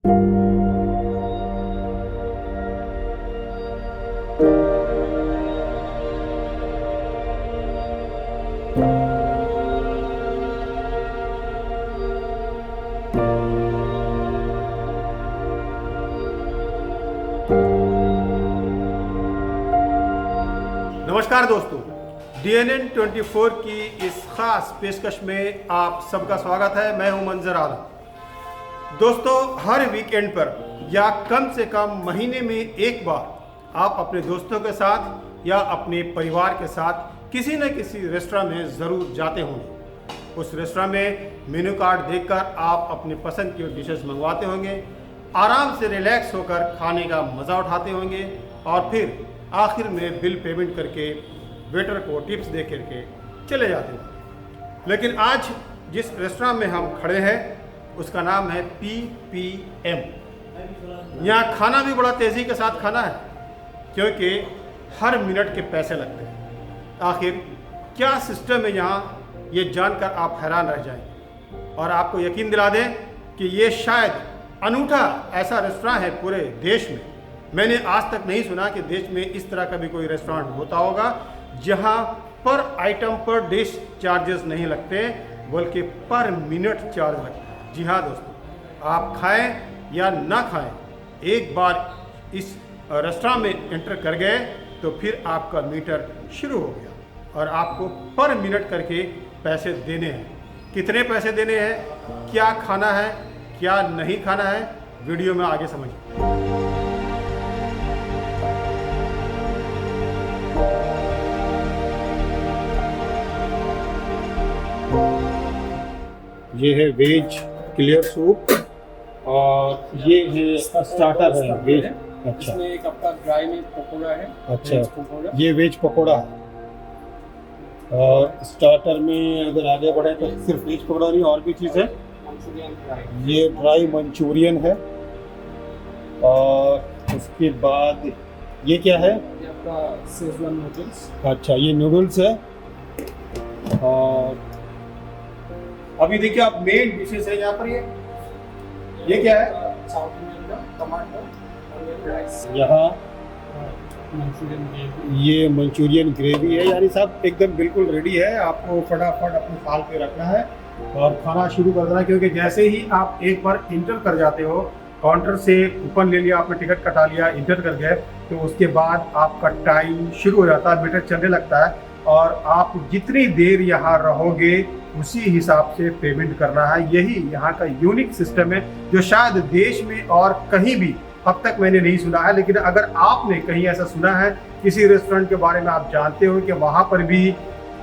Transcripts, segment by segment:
नमस्कार दोस्तों, DNN 24 की इस खास पेशकश में आप सबका स्वागत है। मैं हूं मंजर आलम। दोस्तों, हर वीकेंड पर या कम से कम महीने में एक बार आप अपने दोस्तों के साथ या अपने परिवार के साथ किसी न किसी रेस्टोरेंट में ज़रूर जाते होंगे। उस रेस्टोरेंट में मेन्यू कार्ड देखकर आप अपने पसंद की डिशेस मंगवाते होंगे, आराम से रिलैक्स होकर खाने का मज़ा उठाते होंगे और फिर आखिर में बिल पेमेंट करके वेटर को टिप्स दे करके चले जाते हैं। लेकिन आज जिस रेस्टोरेंट में हम खड़े हैं उसका नाम है PPM। यहाँ खाना भी बड़ा तेज़ी के साथ खाना है, क्योंकि हर मिनट के पैसे लगते हैं। आखिर क्या सिस्टम है यहाँ, ये जानकर आप हैरान रह जाएंगे। और आपको यकीन दिला दें कि ये शायद अनूठा ऐसा रेस्टोरेंट है पूरे देश में। मैंने आज तक नहीं सुना कि देश में इस तरह का भी कोई रेस्टोरेंट होता होगा जहां पर आइटम पर डिश चार्जेस नहीं लगते, बल्कि पर मिनट चार्ज लगता है। जी हाँ दोस्तों, आप खाएं या ना खाएं, एक बार इस रेस्टोरेंट में एंटर कर गए तो फिर आपका मीटर शुरू हो गया और आपको पर मिनट करके पैसे देने हैं। कितने पैसे देने हैं, क्या खाना है, क्या नहीं खाना है, वीडियो में आगे समझिए। ये है वेज क्लियर सूप और ये है स्टार्टर है वेज। अच्छा, इसमें एक आपका ड्राई मीट पकोड़ा है। अच्छा, ये वेज पकोड़ा है। और स्टार्टर में अगर आगे बढ़े तो सिर्फ वेज पकोड़ा नहीं, और भी चीज़ है। ये ड्राई मंचूरियन है। और उसके बाद ये क्या है? ये आपका शेजवान नूडल्स। अच्छा, ये नूडल्स है। और अभी देखिए आप मेन डिशेस है यहाँ पर। ये क्या है? साउथ इंडियन का टमाटर और राइस। यहाँ मंचूरियन ग्रेवी। ये मंचूरियन ग्रेवी है। यानी सब एकदम बिल्कुल रेडी है, आपको फटाफट अपने थाल पे रखना है और खाना शुरू कर देना। क्योंकि जैसे ही आप एक बार इंटर कर जाते हो, काउंटर से कूपन ले लिया, आपने टिकट कटा लिया, इंटर कर गए, तो उसके बाद आपका टाइम शुरू हो जाता है, मीटर चलने लगता है और आप जितनी देर यहाँ रहोगे उसी हिसाब से पेमेंट करना है। यही यहाँ का यूनिक सिस्टम है जो शायद देश में और कहीं भी अब तक मैंने नहीं सुना है। लेकिन अगर आपने कहीं ऐसा सुना है, किसी रेस्टोरेंट के बारे में आप जानते हो कि वहाँ पर भी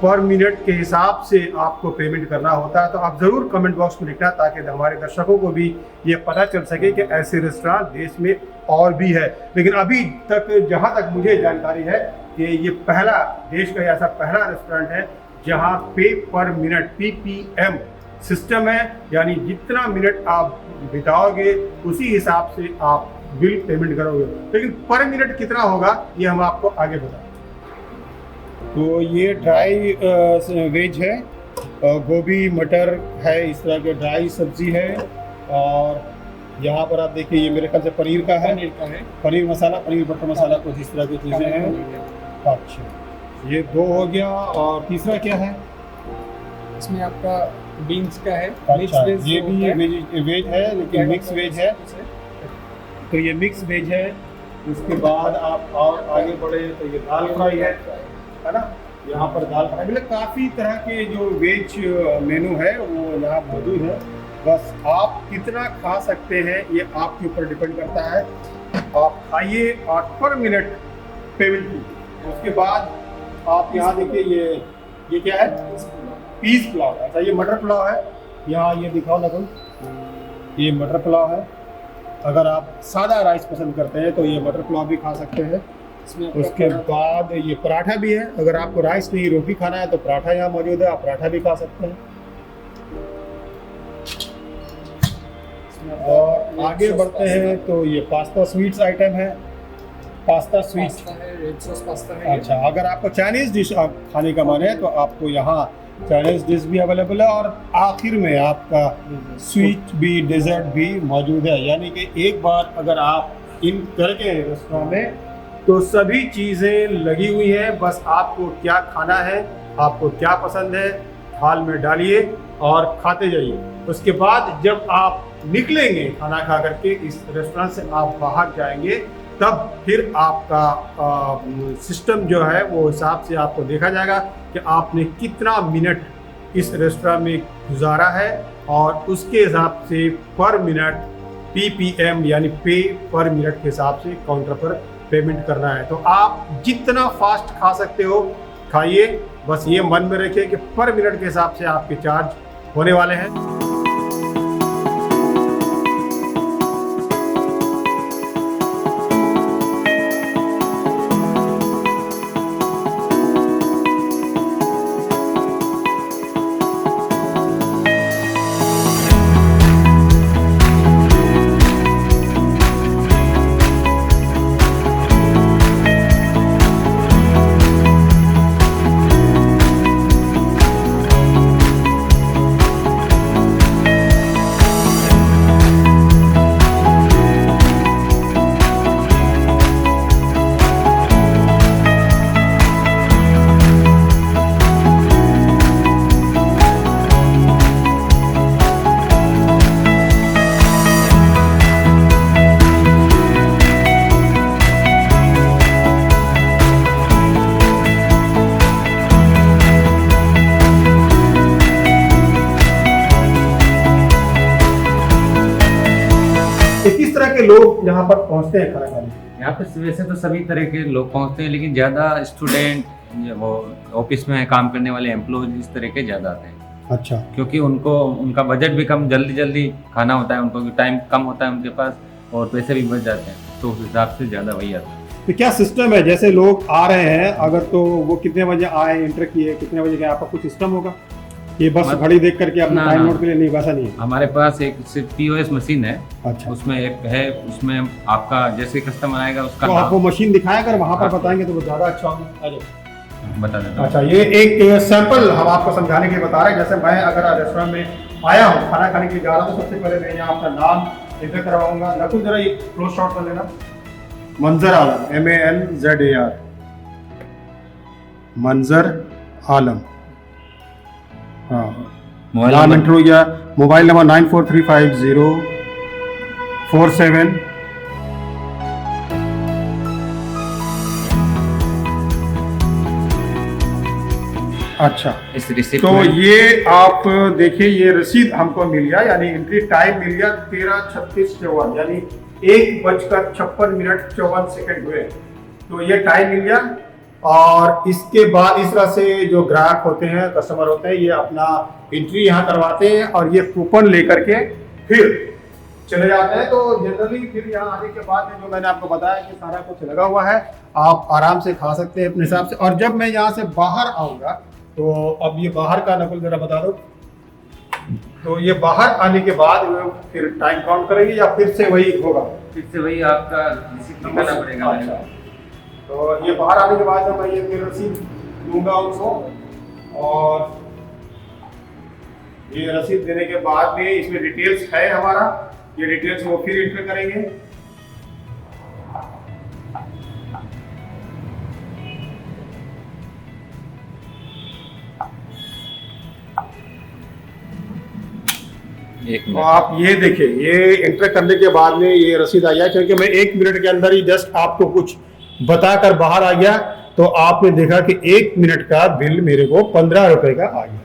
पर मिनट के हिसाब से आपको पेमेंट करना होता है, तो आप ज़रूर कमेंट बॉक्स में लिखना, ताकि हमारे दर्शकों को भी ये पता चल सके कि ऐसे रेस्टोरेंट देश में और भी है। लेकिन अभी तक जहाँ तक मुझे जानकारी है कि ये पहला, देश का ऐसा पहला रेस्टोरेंट है जहाँ पे पर मिनट PPM सिस्टम है। यानी जितना मिनट आप बिताओगे उसी हिसाब से आप बिल पेमेंट करोगे। लेकिन पर मिनट कितना होगा ये हम आपको आगे बताएं। तो ये ड्राई वेज है, गोभी मटर है, इस तरह के ड्राई सब्जी है। और यहाँ पर आप देखिए, ये मेरे ख्याल से पनीर का है। पनीर मसाला, पनीर बटर मसाला, कुछ इस तरह की चीज़ें हैं। अच्छा, ये 2 हो गया। और तीसरा क्या है? इसमें आपका बीन्स का है। अच्छा, ये भी वेज है, लेकिन मिक्स वेज है। तो ये मिक्स वेज है। उसके बाद आप और आगे बढ़े तो ये दाल फ्राई है ना। यहाँ पर दाल फ्राई, मतलब काफ़ी तरह के जो वेज मेनू है वो यहाँ मौजूद है। बस आप कितना खा सकते हैं ये आपके ऊपर डिपेंड करता है। आप खाइए और पर मिनट पेमेंट कीजिए। उसके बाद आप यहाँ देखिए, ये क्या है? पीस पुलाव। अच्छा, ये मटर पुलाव है। यहाँ ये दिखाओ ना कोई, ये मटर पुलाव है। अगर आप सादा राइस पसंद करते हैं तो ये मटर पुलाव भी खा सकते हैं। उसके बाद ये पराठा भी है। अगर आपको राइस नहीं रोटी खाना है तो पराठा यहाँ मौजूद है, आप पराठा भी खा सकते हैं। और आगे बढ़ते हैं तो ये पास्ता स्वीट्स आइटम है। पास्ता स्वीट है, रेड सॉस पास्ता है। अच्छा, अगर आपको चाइनीज़ डिश खाने का मन है तो आपको यहाँ चाइनीज डिश भी अवेलेबल है और आखिर में आपका स्वीट भी डेजर्ट भी मौजूद है। यानी कि एक बार अगर आप इन करके रेस्टोरेंट में तो सभी चीज़ें लगी हुई हैं, बस आपको क्या खाना है, आपको क्या पसंद है, थाल में डालिए और खाते जाइए। उसके बाद जब आप निकलेंगे खाना खा करके इस रेस्टोरेंट से, आप बाहर जाएंगे, तब फिर आपका सिस्टम जो है वो हिसाब से आपको देखा जाएगा कि आपने कितना मिनट इस रेस्टोरेंट में गुजारा है और उसके हिसाब से पर मिनट PPM यानी पे पर मिनट के हिसाब से काउंटर पर पेमेंट करना है। तो आप जितना फास्ट खा सकते हो खाइए, बस ये मन में रखिए कि पर मिनट के हिसाब से आपके चार्ज होने वाले हैं। किस तरह के लोग यहाँ पर पहुँचते हैं खाना खाने? यहाँ पे वैसे तो सभी तरह के लोग पहुँचते हैं, लेकिन ज़्यादा स्टूडेंट, वो ऑफिस में काम करने वाले एम्प्लॉय इस तरह के ज़्यादा आते हैं। अच्छा, क्योंकि उनको उनका बजट भी कम, जल्दी जल्दी खाना होता है, उनको टाइम कम होता है उनके पास और पैसे भी बच जाते हैं, तो उस हिसाब से ज़्यादा वही आता है। तो क्या सिस्टम है, जैसे लोग आ रहे हैं अगर, तो वो कितने बजे आए, एंटर किए, कितने बजे गए, आपका कुछ सिस्टम होगा? ये बस घड़ी देख करके अपना टाइम नोट के लिए नहीं, वैसा नहीं है। हमारे पास एक सिर्फ POS मशीन है। अच्छा, उसमें एक है, उसमें आपका जैसे कस्टमर आएगा उसका तो नाम आपको मशीन दिखाया कर वहाँ पर बताएंगे तो वो ज़्यादा अच्छा होगा। बता देता हूँ। अच्छा, ये एक सैंपल हम आपको समझाने के लिए बता रहे हैं। जैसे मैं अगर रेस्टोरेंट में आया हूँ, खाना खाने के लिए जा रहा हूँ, तो सबसे पहले मैं यहाँ अपना नाम एंटर करवाऊंगा। नकुल जरा ये क्लोज शॉट कर लेना। मंजर आलम, MANZAR, मंजर आलम। हाँ, नाम एंटर हो गया। Mobile number 94350447। अच्छा, इस रिसिप्ट तो में ये आप देखिए, ये रसीद हमको मिल गया, यानी एंट्री टाइम मिल गया 13:36 यानी 1:56 हुए। तो ये टाइम मिल गया और इसके बाद इस तरह से जो ग्राहक होते हैं, कस्टमर होते हैं, ये अपना एंट्री यहाँ करवाते हैं और ये कूपन लेकर के फिर चले जाते हैं। तो जनरली फिर यहाँ आने के बाद जो मैंने आपको बताया कि सारा कुछ लगा हुआ है, आप आराम से खा सकते हैं अपने हिसाब से। और जब मैं यहाँ से बाहर आऊँगा, तो अब ये बाहर का नकुल जरा बता दो। तो ये बाहर आने के बाद फिर टाइम काउंट करेंगे या फिर से वही होगा? फिर से वही आपका रिसिप्ट निकालना पड़ेगा। अच्छा, तो ये बाहर आने के बाद जब मैं ये फिर रसीद दूंगा उनको, और ये रसीद देने के बाद में इसमें डिटेल्स है हमारा, ये डिटेल्स वो फिर एंटर करेंगे। तो आप ये देखिए, ये एंटर करने के बाद में ये रसीद आ गया, क्योंकि मैं 1 मिनट के अंदर ही जस्ट आपको कुछ बताकर बाहर आ गया। तो आपने देखा कि 1 मिनट का बिल मेरे को 15 रुपए का आ गया।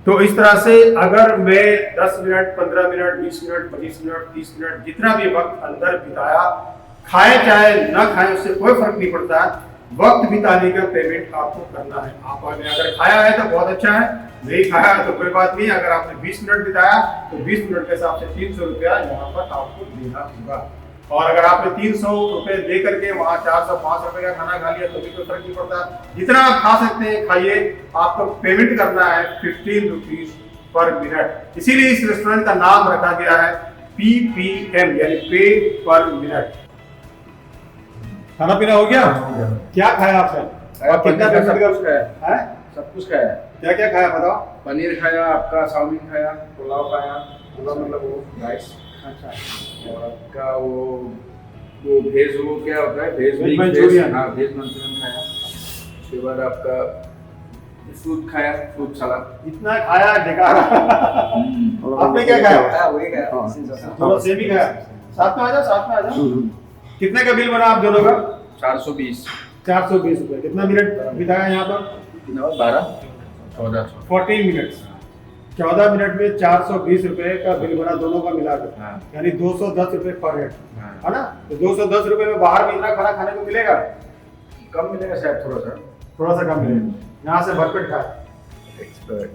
तो इस तरह से अगर मैं 10 minute, 15 minute, 20 minute, 25 minute, 30 minute, जितना भी वक्त अंदर बिताया, खाए चाहे ना खाए उससे कोई फर्क नहीं पड़ता, वक्त बिताने का पेमेंट आपको करना है। आपने अगर खाया है तो बहुत अच्छा है, नहीं खाया है तो कोई बात नहीं। अगर आपने 20 मिनट बिताया तो 20 मिनट के हिसाब से 300 रुपया यहाँ पर आपको देना होगा। और अगर आपने 300 रुपए दे करके वहाँ 400-500 रुपए का खाना खा लिया तो भी कोई फर्क नहीं पड़ता। जितना आप खा सकते हैं खाइए, आपको पेमेंट करना है 15 रुपीज पर मिनट। इसीलिए इस रेस्टोरेंट का नाम रखा गया है PPM यानी पे पर मिनट। खाना पीना हो गया? क्या खाया आपने? और कितना पेमेंट का है? सब कुछ खाया है। क्या क्या खाया बताओ। पनीर खाया, आपका चाउमीन खाया, पुलाव खाया, पुलाव मतलब वो राइस। अच्छा। और आपका वो भेज, वो क्या होता है, भेज वेज मंचूरियन। हाँ, भेज मंचूरियन खाया। उसके बाद आपका फ्रूट खाया, फ्रूट सलाद। इतना खाया बेकार। आपने क्या खाया? वही खाया। दोनों सेम ही खाया। साथ में आ जाओ, साथ में आ जाओ। कितने का बिल बना आप दोनों का? 420। 420 रुपये। कितना मिनट बिताया यहाँ पर? 12 14 14 मिनट। 14 मिनट में 420 रुपये का बिल बना दोनों का मिलाकर। हाँ। यानी 210 रुपये पर हेड, हाँ। है ना? तो 210 रुपये में बाहर भी इतना खाना खाने को मिलेगा? कम मिलेगा शायद, थोड़ा सा कम मिलेगा। यहाँ से भरपेट खाया।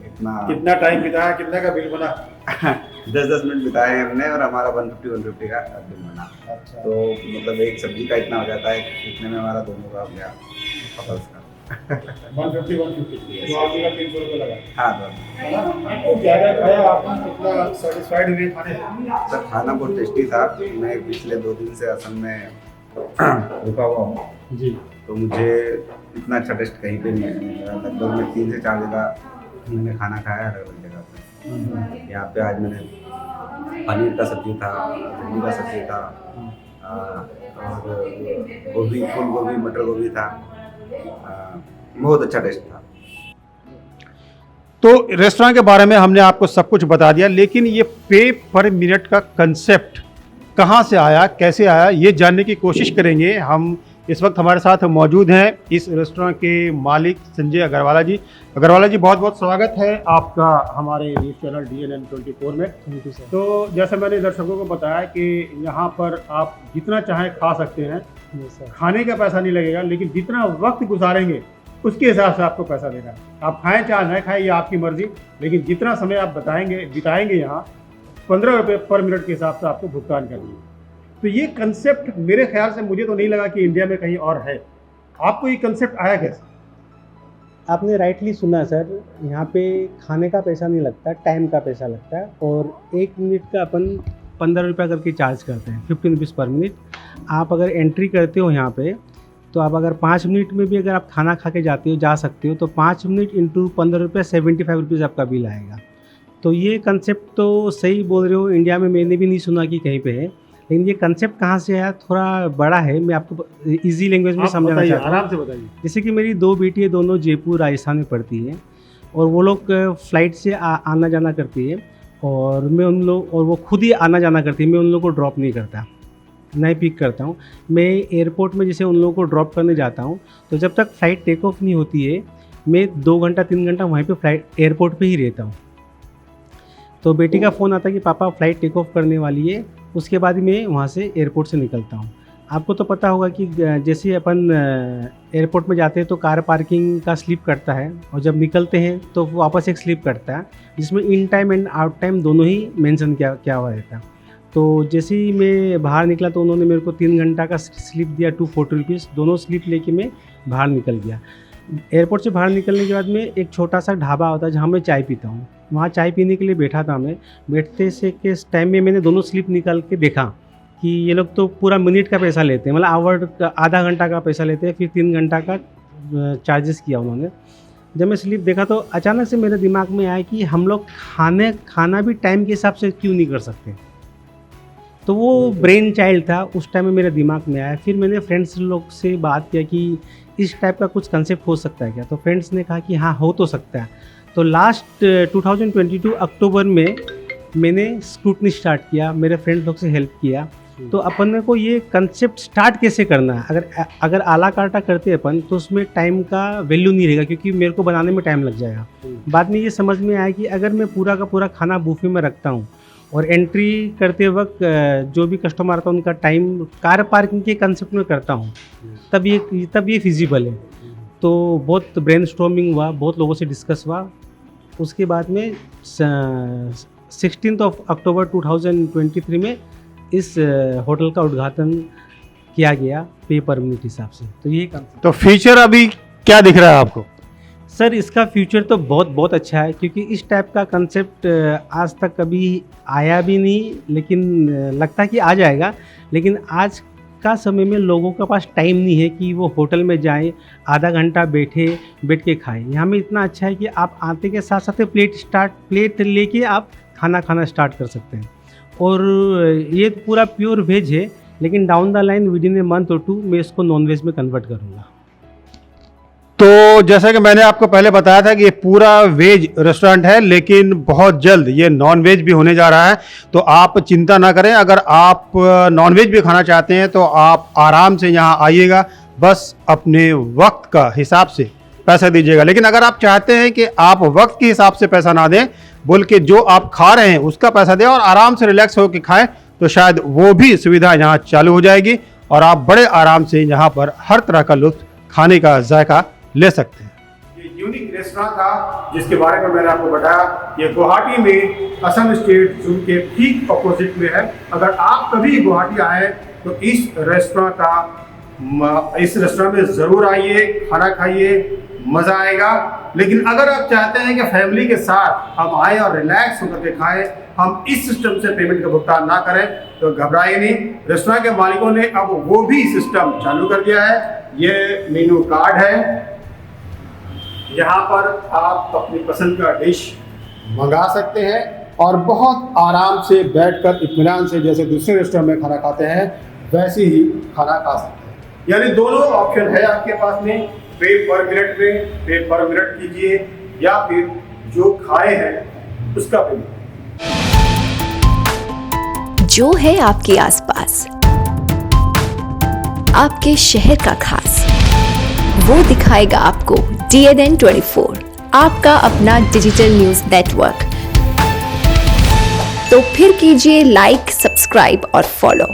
इतना कितना टाइम बिताया, कितने का बिल बना? 10-10 मिनट बिताए हैं हमने और हमारा 150 का बिल बना। अच्छा। तो मतलब एक सब्जी का इतना हो जाता है, इतने में हमारा दोनों का हो गया पता उसका। 150 तो आपका 300 रुपये लगा। हाँ तो है ना? तो क्या क्या खाया आपने? कितना सेटिस्फाइड हुए खाने से? सर खाना बहुत टेस्टी था। मैं पिछले 2 दिन से असम में रुका हुआ हूँ, जी। तो मुझे इतना अच्छा टेस्ट कहीं पे नहीं मिला। लगभग मैं 3 से 4 जगह मैंने खाना खाया अलग अलग जगह पे। यहाँ पे आज मैंने पनीर का सब्जी था, भिंडी का सब्जी था, और गोभी, फूल गोभी, मटर गोभी था। बहुत अच्छा टेस्ट था। तो रेस्टोरेंट के बारे में हमने आपको सब कुछ बता दिया, लेकिन ये पे पर मिनट का कंसेप्ट कहाँ से आया, कैसे आया, ये जानने की कोशिश करेंगे हम। इस वक्त हमारे साथ मौजूद हैं इस रेस्टोरेंट के मालिक संजय अग्रवाला जी। अग्रवाला जी, बहुत बहुत स्वागत है आपका हमारे न्यूज़ चैनल DNN 24 में। Thank you sir. तो जैसे मैंने दर्शकों को बताया कि यहाँ पर आप जितना चाहें खा सकते हैं, यस सर। खाने का पैसा नहीं लगेगा, लेकिन जितना वक्त गुजारेंगे उसके हिसाब से आपको पैसा देना है। आप खाएं चाहे न खाएं, ये आपकी मर्जी, लेकिन जितना समय आप बिताएंगे यहाँ 15 रुपये पर मिनट के हिसाब से आपको भुगतान करना है। तो ये कंसेप्ट मेरे ख्याल से, मुझे तो नहीं लगा कि इंडिया में कहीं और है। आपको ये कंसेप्ट आया कैसे? आपने राइटली सुना सर। यहाँ पे खाने का पैसा नहीं लगता, टाइम का पैसा लगता है। और 1 मिनट का अपन 15 रुपये करके चार्ज करते हैं, 15 रुपीज़ पर मिनट। आप अगर एंट्री करते हो यहाँ पे, तो आप अगर 5 मिनट में भी अगर आप खाना खा के जा सकते हो, तो 5 मिनट इंटू 15 रुपये 75 रुपीज़ आपका बिल आएगा। तो ये कंसेप्ट तो सही बोल रहे हो, इंडिया में मैंने भी नहीं सुना कि कहीं पे है। लेकिन ये कंसेप्ट कहाँ से आया, थोड़ा बड़ा है। मैं आपको इजी लैंग्वेज में समझाना चाहता हूँ। आराम से बताइए। जैसे कि मेरी 2 बेटियाँ दोनों जयपुर राजस्थान में पढ़ती हैं, और वो लोग फ़्लाइट से आना जाना करती है, और मैं उन लोग, और वो खुद ही आना जाना करती है। मैं उन लोगों को ड्रॉप नहीं करता, नहीं पिक करता हूँ। मैं एयरपोर्ट में जैसे उन लोगों को ड्रॉप करने जाता हूँ, तो जब तक फ़्लाइट टेक ऑफ नहीं होती है, मैं 2 घंटा 3 घंटा वहीं पे एयरपोर्ट पे ही रहता हूँ। तो बेटी का फ़ोन आता है कि पापा फ़्लाइट टेक ऑफ करने वाली है, उसके बाद ही मैं वहाँ से एयरपोर्ट से निकलता हूँ। आपको तो पता होगा कि जैसे अपन एयरपोर्ट में जाते हैं तो कार पार्किंग का स्लिप कटता है, और जब निकलते हैं तो वापस एक स्लिप कटता है, जिसमें in time and out time दोनों ही मेंशन किया हुआ रहता है। तो जैसे ही मैं बाहर निकला तो उन्होंने मेरे को 3 घंटा का स्लिप दिया, 240 रुपीज़। दोनों स्लिप लेके मैं बाहर निकल गया। एयरपोर्ट से बाहर निकलने के बाद में एक छोटा सा ढाबा होता है जहाँ मैं चाय पीता हूँ, वहाँ चाय पीने के लिए बैठा था मैं। बैठते से के टाइम में मैंने दोनों स्लिप निकाल के देखा कि ये लोग तो पूरा मिनट का पैसा लेते हैं, मतलब आवर का आधा घंटा का पैसा लेते हैं, फिर 3 घंटा का चार्जेस किया उन्होंने। जब मैं स्लिप देखा तो अचानक से मेरे दिमाग में आया कि हम लोग खाना भी टाइम के हिसाब से क्यों नहीं कर सकते। तो वो ब्रेन चाइल्ड था उस टाइम में मेरे दिमाग में आया। फिर मैंने फ्रेंड्स लोग से बात किया कि इस टाइप का कुछ कंसेप्ट हो सकता है क्या। तो फ्रेंड्स ने कहा कि हाँ, हो तो सकता है। तो लास्ट 2022 अक्टूबर में मैंने स्क्रूटनी स्टार्ट किया, मेरे फ्रेंड लोग से हेल्प किया। तो अपन को ये कंसेप्ट स्टार्ट कैसे करना है, अगर आला काटा करते अपन तो उसमें टाइम का वैल्यू नहीं रहेगा, क्योंकि मेरे को बनाने में टाइम लग जाएगा। बाद में ये समझ में आया कि अगर मैं पूरा का पूरा खाना बूफे में रखता हूँ और एंट्री करते वक्त जो भी कस्टमर आता है उनका टाइम कार पार्किंग के कंसेप्ट में करता हूँ, तब ये फिजिबल है। तो बहुत ब्रेनस्टॉर्मिंग हुआ, बहुत लोगों से डिस्कस हुआ। उसके बाद में 16 अक्टूबर 2023 में इस होटल का उद्घाटन किया गया पे पर मिनट हिसाब से। तो ये तो फ्यूचर अभी क्या दिख रहा है आपको? सर, इसका फ्यूचर तो बहुत अच्छा है, क्योंकि इस टाइप का कंसेप्ट आज तक कभी आया भी नहीं, लेकिन लगता है कि आ जाएगा। लेकिन आज का समय में लोगों के पास टाइम नहीं है कि वो होटल में जाएं, आधा घंटा बैठ के खाएं। यहाँ में इतना अच्छा है कि आप आते के साथ साथ प्लेट लेके आप खाना खाना स्टार्ट कर सकते हैं। और ये पूरा प्योर वेज है, लेकिन down the line with in a month और 2 मैं इसको नॉन वेज में कन्वर्ट करूँगा। तो जैसा कि मैंने आपको पहले बताया था कि ये पूरा वेज रेस्टोरेंट है, लेकिन बहुत जल्द ये नॉन वेज भी होने जा रहा है। तो आप चिंता ना करें, अगर आप नॉन वेज भी खाना चाहते हैं तो आप आराम से यहाँ आइएगा, बस अपने वक्त का हिसाब से पैसा दीजिएगा। लेकिन अगर आप चाहते हैं कि आप वक्त के हिसाब से पैसा ना दें, बोल के जो आप खा रहे हैं उसका पैसा दें और आराम से रिलैक्स होकर खाएं, तो शायद वो भी सुविधा यहाँ चालू हो जाएगी और आप बड़े आराम से यहाँ पर हर तरह का लुत्फ खाने का जायका ले सकते हैं। ये यूनिक रेस्टोरेंट था जिसके बारे में मैंने आपको बताया। ये गुवाहाटी में असम स्टेट जू के ठीक अपोजिट में है। अगर आप कभी गुवाहाटी आए तो इस रेस्टोरेंट में ज़रूर आइए, खाना खाइए, मज़ा आएगा। लेकिन अगर आप चाहते हैं कि फैमिली के साथ हम आए और रिलैक्स होकर के खाएं, हम इस सिस्टम से पेमेंट का भुगतान ना करें, तो घबराइए नहीं। रेस्टोरेंट के मालिकों ने अब वो भी सिस्टम चालू कर दिया है। ये मेनू कार्ड है, यहाँ पर आप अपनी पसंद का डिश मंगा सकते हैं और बहुत आराम से बैठकर इत्मीनान से, जैसे दूसरे रेस्टोरेंट में खाना खाते हैं वैसे ही खाना खा सकते हैं। यानी दोनों ऑप्शन है आपके पास में, पे पर मिनट कीजिए या फिर जो खाए हैं उसका पेमेंट। जो है आपके आसपास, आपके शहर का खास, वो दिखाएगा आपको DNN 24, आपका अपना डिजिटल न्यूज नेटवर्क। तो फिर कीजिए लाइक, सब्सक्राइब और फॉलो।